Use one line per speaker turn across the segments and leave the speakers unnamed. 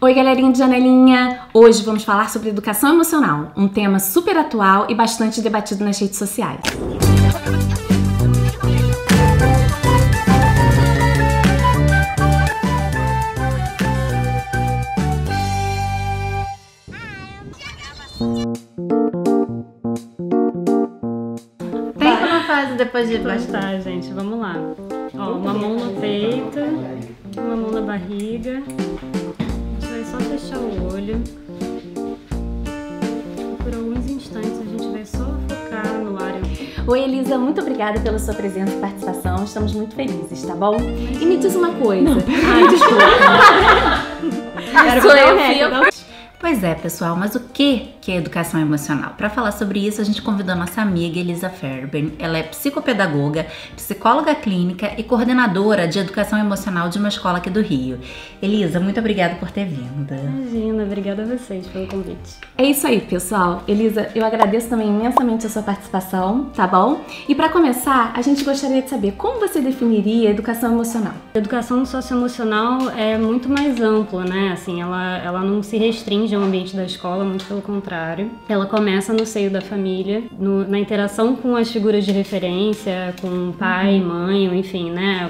Oi, galerinha de janelinha! Hoje vamos falar sobre educação emocional, um tema super atual e bastante debatido nas redes sociais.
Tem como fase depois de bastar, gente? Vamos lá. Ó, uma mão no peito, uma mão na barriga. A gente vai só fechar o olho. E por alguns instantes a gente vai só focar no ar.
Oi, Elisa, muito obrigada pela sua presença e participação. Estamos muito felizes, tá bom? E me diz uma coisa. Ai, desculpa. Sou eu,
Pois é, pessoal, mas o que é educação emocional? Para falar sobre isso, a gente convidou a nossa amiga Elisa Fairbairn. Ela é psicopedagoga, psicóloga clínica e coordenadora de educação emocional de uma escola aqui do Rio. Elisa, muito obrigada por ter vindo.
Imagina, obrigada a vocês pelo convite.
É isso aí, pessoal. Elisa, eu agradeço também imensamente a sua participação, tá bom? E para começar, a gente gostaria de saber como você definiria a educação emocional?
A educação socioemocional é muito mais ampla, né? Assim, ela não se restringe ao ambiente da escola, muito pelo contrário. Ela começa no seio da família, na interação com as figuras de referência, com pai, mãe, enfim, né?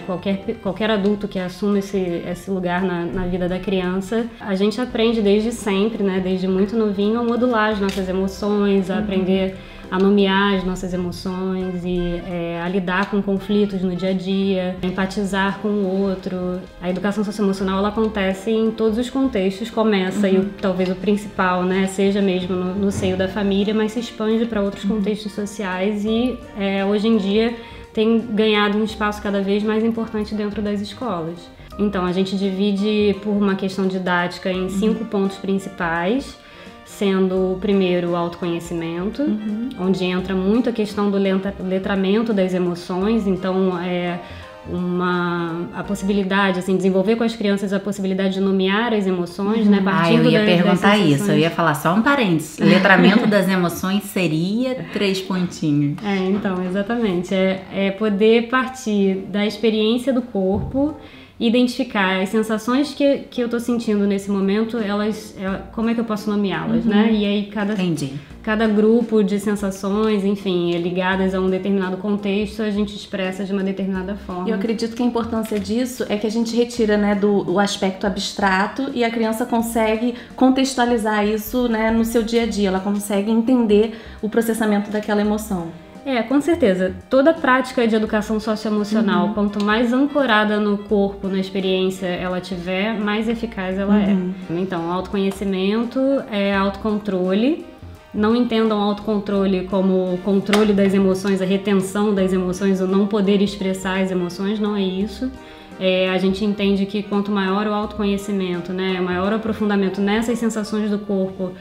Qualquer adulto que assuma esse lugar na vida da criança. A gente aprende desde sempre, né? Desde muito novinho, a modular as nossas emoções, a aprender a nomear as nossas emoções e a lidar com conflitos no dia a dia, a empatizar com o outro. A educação socioemocional ela acontece em todos os contextos, começa e talvez o principal, né, seja mesmo no seio da família, mas se expande para outros contextos sociais e hoje em dia tem ganhado um espaço cada vez mais importante dentro das escolas. Então a gente divide por uma questão didática em 5 pontos principais, sendo o primeiro o autoconhecimento, onde entra muito a questão do letramento das emoções, então a possibilidade, assim, desenvolver com as crianças a possibilidade de nomear as emoções, né, partindo
eu ia perguntar isso, eu ia falar só um parênteses, letramento das emoções seria 3 pontinhos.
Então, exatamente, é poder partir da experiência do corpo, identificar as sensações que eu tô sentindo nesse momento, como é que eu posso nomeá-las, né? E aí cada grupo de sensações, enfim, ligadas a um determinado contexto, a gente expressa de uma determinada forma.
Eu acredito que a importância disso é que a gente retira, né, do aspecto abstrato e a criança consegue contextualizar isso, né, no seu dia a dia, ela consegue entender o processamento daquela emoção.
Com certeza. Toda prática de educação socioemocional, quanto mais ancorada no corpo, na experiência ela tiver, mais eficaz ela é. Então, autoconhecimento é autocontrole. Não entendam autocontrole como controle das emoções, a retenção das emoções, o não poder expressar as emoções, não é isso. A gente entende que quanto maior o autoconhecimento, né, maior o aprofundamento nessas sensações do corpo,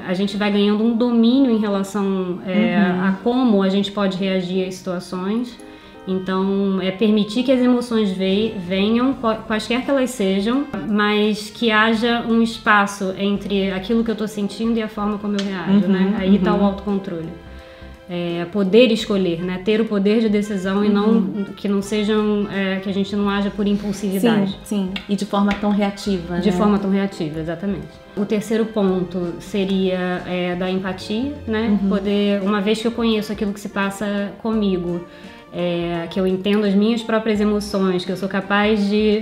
a gente vai ganhando um domínio em relação a como a gente pode reagir às situações. Então, permitir que as emoções venham, quaisquer que elas sejam, mas que haja um espaço entre aquilo que eu estou sentindo e a forma como eu reajo, né? Aí está o autocontrole. Poder escolher, né? Ter o poder de decisão e não que não sejam que a gente não haja por impulsividade.
Sim. E de forma tão reativa,
de forma tão reativa, exatamente. O terceiro ponto seria da empatia, né? Poder, uma vez que eu conheço aquilo que se passa comigo, que eu entendo as minhas próprias emoções, que eu sou capaz de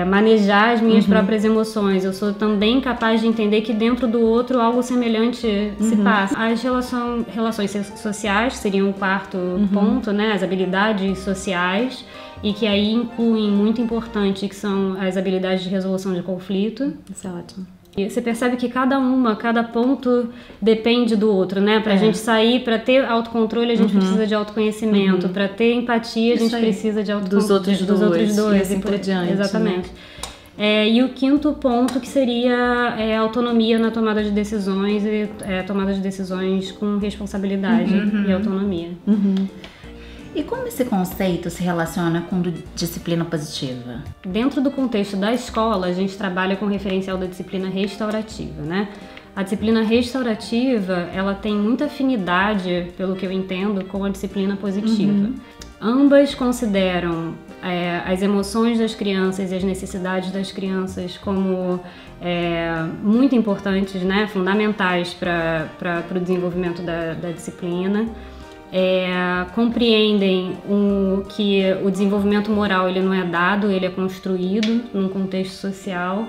manejar as minhas próprias emoções. Eu sou também capaz de entender que dentro do outro algo semelhante se passa. As relações sociais seriam o quarto ponto, né? As habilidades sociais, e que aí incluem, muito importante, que são as habilidades de resolução de conflito.
Isso é ótimo.
E você percebe que cada ponto depende do outro, né? Pra gente sair, pra ter autocontrole, a gente precisa de autoconhecimento. Pra ter empatia, a gente precisa de autocontrole.
Dos outros dois. E assim por diante.
Exatamente. E o quinto ponto, que seria a autonomia na tomada de decisões e tomada de decisões com responsabilidade e autonomia.
E como esse conceito se relaciona com disciplina positiva?
Dentro do contexto da escola, a gente trabalha com referencial da disciplina restaurativa, né? A disciplina restaurativa, ela tem muita afinidade, pelo que eu entendo, com a disciplina positiva. Ambas consideram as emoções das crianças e as necessidades das crianças como muito importantes, né, fundamentais para o desenvolvimento da disciplina. Compreendem que o desenvolvimento moral ele não é dado, ele é construído num contexto social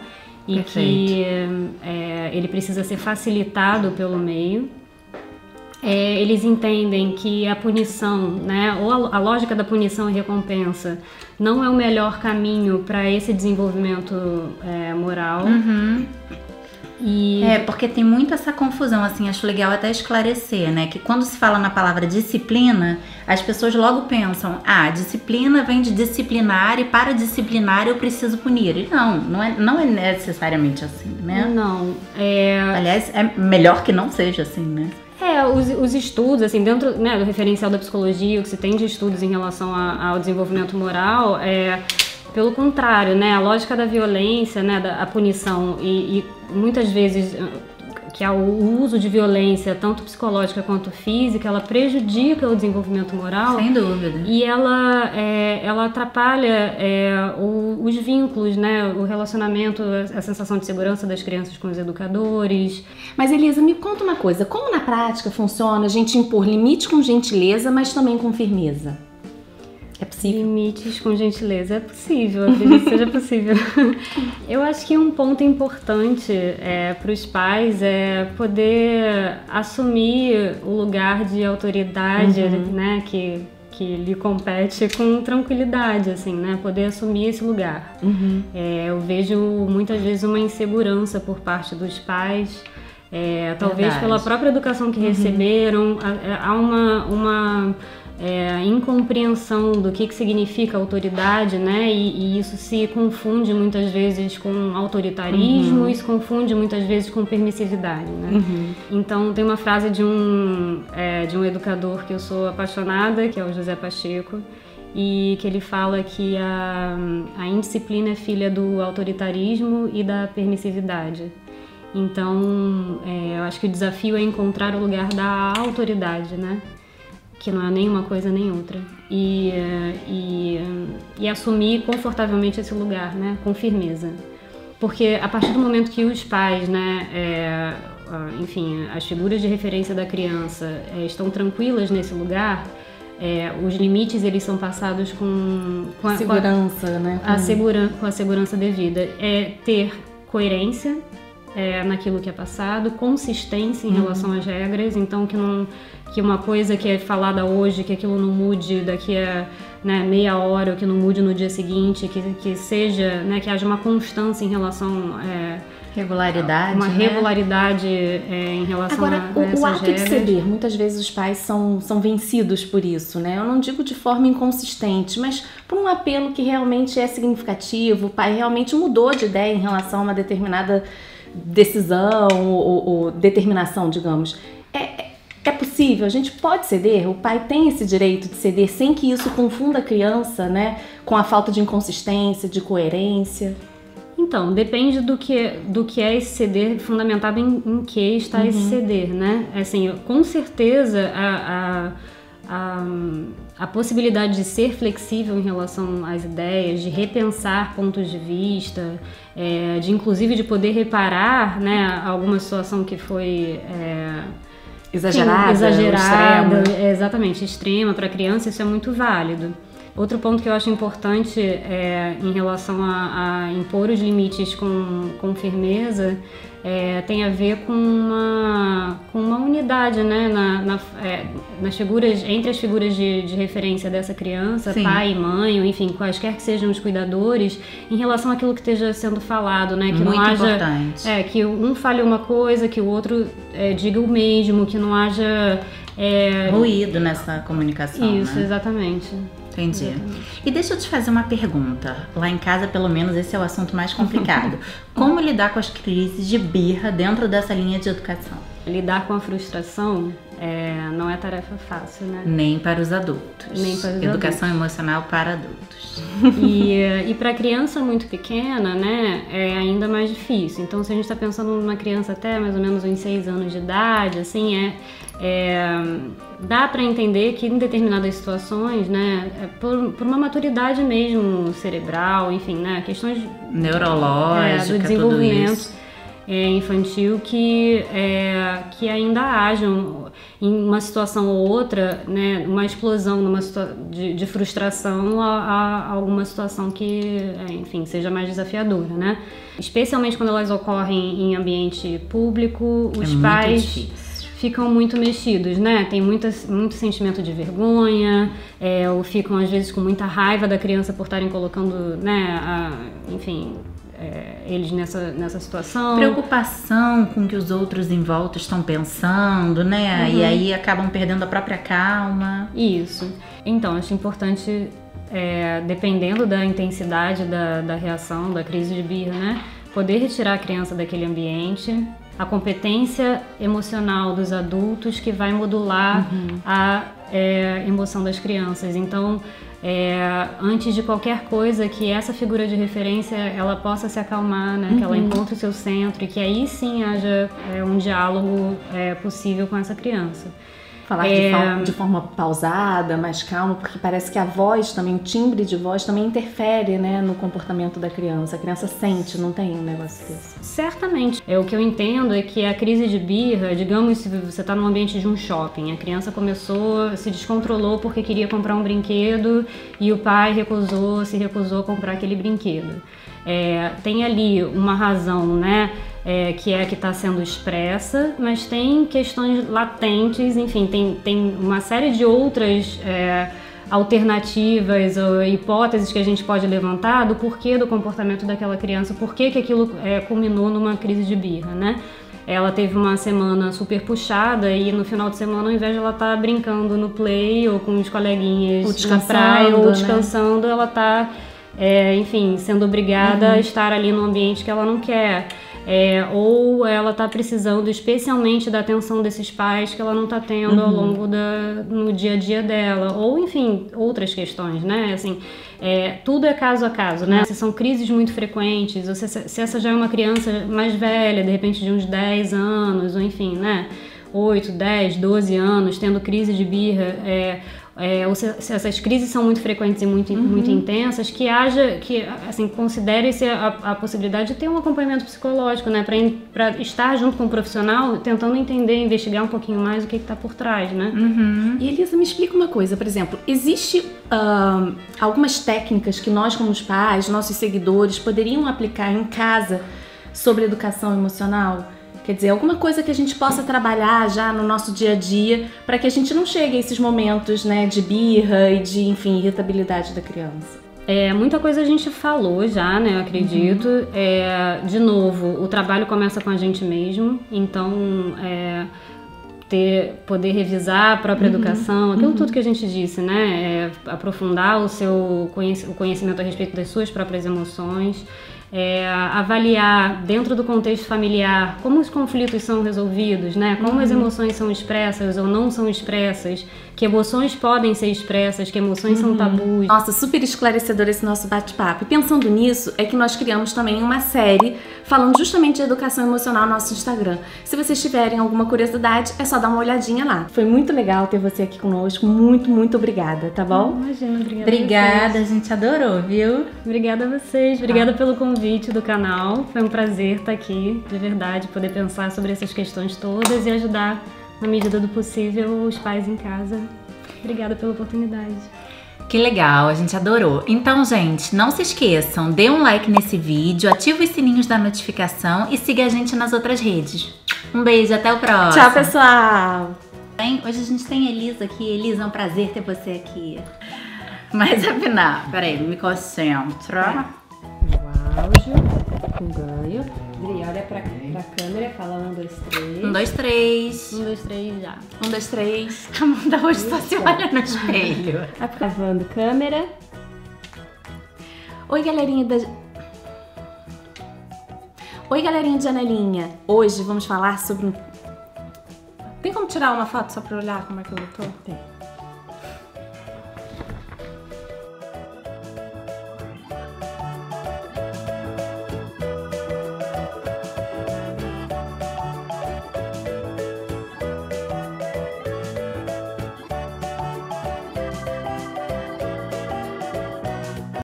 e que ele precisa ser facilitado pelo meio. Eles entendem que a punição, né, ou a lógica da punição e recompensa não é o melhor caminho para esse desenvolvimento moral.
Porque tem muito essa confusão, assim, acho legal até esclarecer, né, que quando se fala na palavra disciplina, as pessoas logo pensam, disciplina vem de disciplinar e para disciplinar eu preciso punir. E não é necessariamente assim, né?
Não.
Aliás, é melhor que não seja assim, né?
Os estudos, assim, dentro, né, do referencial da psicologia, o que se tem de estudos em relação ao desenvolvimento moral, pelo contrário, né, a lógica da violência, né, a punição e muitas vezes que o uso de violência, tanto psicológica quanto física, ela prejudica o desenvolvimento moral.
Sem dúvida.
E ela atrapalha os vínculos, né, o relacionamento, a sensação de segurança das crianças com os educadores.
Mas, Elisa, me conta uma coisa, como na prática funciona a gente impor limite com gentileza, mas também com firmeza? É possível?
Limites com gentileza. É possível, acredito que seja possível. Eu acho que um ponto importante para os pais é poder assumir o lugar de autoridade, né, que lhe compete com tranquilidade, assim, né, poder assumir esse lugar. Eu vejo muitas vezes uma insegurança por parte dos pais, talvez pela própria educação que receberam, há uma incompreensão do que significa autoridade, né? E isso se confunde muitas vezes com autoritarismo e se confunde muitas vezes com permissividade, né? Então tem uma frase de um educador que eu sou apaixonada, que é o José Pacheco, e que ele fala que a indisciplina é filha do autoritarismo e da permissividade. Então eu acho que o desafio é encontrar o lugar da autoridade, né? Que não é nem uma coisa nem outra, e assumir confortavelmente esse lugar, né, com firmeza, porque a partir do momento que os pais, né, enfim, as figuras de referência da criança estão tranquilas nesse lugar, os limites eles são passados com a
segurança, né,
com a segurança devida, ter coerência naquilo que é passado, consistência em relação às regras, então que uma coisa que é falada hoje, que aquilo não mude daqui a, né, meia hora, ou que não mude no dia seguinte, que seja, né, que haja uma constância em relação
regularidade,
uma regularidade em relação
a
essas
o ato
regras.
de ceder, muitas vezes os pais são vencidos por isso, né? Eu não digo de forma inconsistente, mas por um apelo que realmente é significativo, o pai realmente mudou de ideia em relação a uma determinada decisão ou determinação, digamos. É possível, a gente pode ceder, o pai tem esse direito de ceder sem que isso confunda a criança, né, com a falta de inconsistência, de coerência.
Então, depende do que é esse ceder, fundamentado em que está esse ceder, né? Assim, com certeza a possibilidade de ser flexível em relação às ideias, de repensar pontos de vista, de inclusive de poder reparar, né, alguma situação que foi
exagerada,
exatamente, extrema para a criança, isso é muito válido. Outro ponto que eu acho importante em relação a impor os limites com firmeza tem a ver com uma unidade, né, nas figuras, entre as figuras de referência dessa criança,
Sim.
pai e mãe, ou enfim, quaisquer que sejam os cuidadores, em relação àquilo que esteja sendo falado, né, que
muito
não haja
importante.
Que um fale uma coisa, que o outro diga o mesmo, que não haja
ruído nessa comunicação.
Isso,
né?
Exatamente.
Entendi.
Exatamente.
E deixa eu te fazer uma pergunta. Lá em casa, pelo menos, esse é o assunto mais complicado. Como lidar com as crises de birra dentro dessa linha de educação?
Lidar com a frustração Não é tarefa fácil, né?
Nem para os adultos.
Nem para os
Educação emocional para adultos.
E para criança muito pequena, né, é ainda mais difícil. Então, se a gente está pensando numa criança até mais ou menos uns 6 anos de idade, assim, dá para entender que em determinadas situações, né, por uma maturidade mesmo cerebral, enfim, né, questões
neurológica,
do desenvolvimento
tudo isso.
Infantil que ainda hajam em uma situação ou outra, né, uma explosão de frustração a alguma situação que, enfim, seja mais desafiadora, né? Especialmente quando elas ocorrem em ambiente público, os pais ficam muito mexidos, né? Tem muito sentimento de vergonha, ou ficam às vezes com muita raiva da criança por estarem colocando, né, enfim, eles nessa situação.
Preocupação com o que os outros em volta estão pensando, né?
Uhum.
E aí acabam perdendo a própria calma.
Isso. Então, acho importante, dependendo da intensidade da reação, da crise de birra, né? Poder retirar a criança daquele ambiente. A competência emocional dos adultos que vai modular a emoção das crianças. Então, antes de qualquer coisa, que essa figura de referência ela possa se acalmar, né? Que ela encontre o seu centro e que aí sim haja um diálogo possível com essa criança.
Falar de forma pausada, mais calma, porque parece que a voz também, o timbre de voz também interfere, né, no comportamento da criança. A criança sente, não tem um negócio desse.
Certamente. O que eu entendo é que a crise de birra, digamos, se você está num ambiente de um shopping, a criança se descontrolou porque queria comprar um brinquedo e o pai se recusou a comprar aquele brinquedo. Tem ali uma razão, né? Que está sendo expressa, mas tem questões latentes, enfim, tem uma série de outras alternativas ou hipóteses que a gente pode levantar do porquê do comportamento daquela criança, porquê que aquilo culminou numa crise de birra, né? Ela teve uma semana super puxada e no final de semana, ao invés de ela estar brincando no play ou com os coleguinhas na praia ou descansando, né? Ela está, enfim, sendo obrigada a estar ali num ambiente que ela não quer. Ou ela está precisando especialmente da atenção desses pais que ela não está tendo ao longo no dia a dia dela, ou enfim, outras questões, né? Assim, tudo é caso a caso, né? Se são crises muito frequentes, ou se essa já é uma criança mais velha, de repente de uns 10 anos, ou enfim, né? 8, 10, 12 anos, tendo crise de birra, ou se essas crises são muito frequentes e muito intensas, que assim, considere-se a possibilidade de ter um acompanhamento psicológico, né, para estar junto com um profissional, tentando entender, investigar um pouquinho mais o que está por trás, né?
E Elisa, me explica uma coisa, por exemplo, existe algumas técnicas que nós como os pais, nossos seguidores, poderiam aplicar em casa sobre educação emocional? Quer dizer, alguma coisa que a gente possa trabalhar já no nosso dia a dia para que a gente não chegue a esses momentos, né, de birra e de, enfim, irritabilidade da criança.
Muita coisa a gente falou já, né, eu acredito. De novo, o trabalho começa com a gente mesmo, então poder revisar a própria educação, aquilo tudo que a gente disse, né, aprofundar o conhecimento a respeito das suas próprias emoções. Avaliar dentro do contexto familiar como os conflitos são resolvidos, né? Como as emoções são expressas ou não são expressas, que emoções podem ser expressas, que emoções são tabus.
Nossa, super esclarecedor esse nosso bate-papo. E pensando nisso, é que nós criamos também uma série falando justamente de educação emocional no nosso Instagram. Se vocês tiverem alguma curiosidade, é só dar uma olhadinha lá. Foi muito legal ter você aqui conosco. Muito, muito obrigada, tá bom?
Imagina,
Obrigada, a gente adorou, viu?
Obrigada a vocês, obrigada pelo convite do canal. Foi um prazer estar aqui, de verdade, poder pensar sobre essas questões todas e ajudar, na medida do possível, os pais em casa. Obrigada pela oportunidade.
Que legal, a gente adorou. Então, gente, não se esqueçam, dê um like nesse vídeo, ative os sininhos da notificação e siga a gente nas outras redes. Um beijo, até o próximo.
Tchau, pessoal!
Bem, hoje a gente tem a Elisa aqui. Elisa, é um prazer ter você aqui. Mas afinal, peraí, me concentra.
O áudio, com ganho. Adri, olha pra câmera, fala 1, 2, 3.
1, 2, 3.
1, 2, 3, já.
1, 2, 3.
A Amanda hoje só se olha no espelho.
Gravando câmera.
Oi, galerinha Oi, galerinha de janelinha. Hoje vamos falar sobre Tem como tirar uma foto só pra olhar como é que eu tô?
Tem.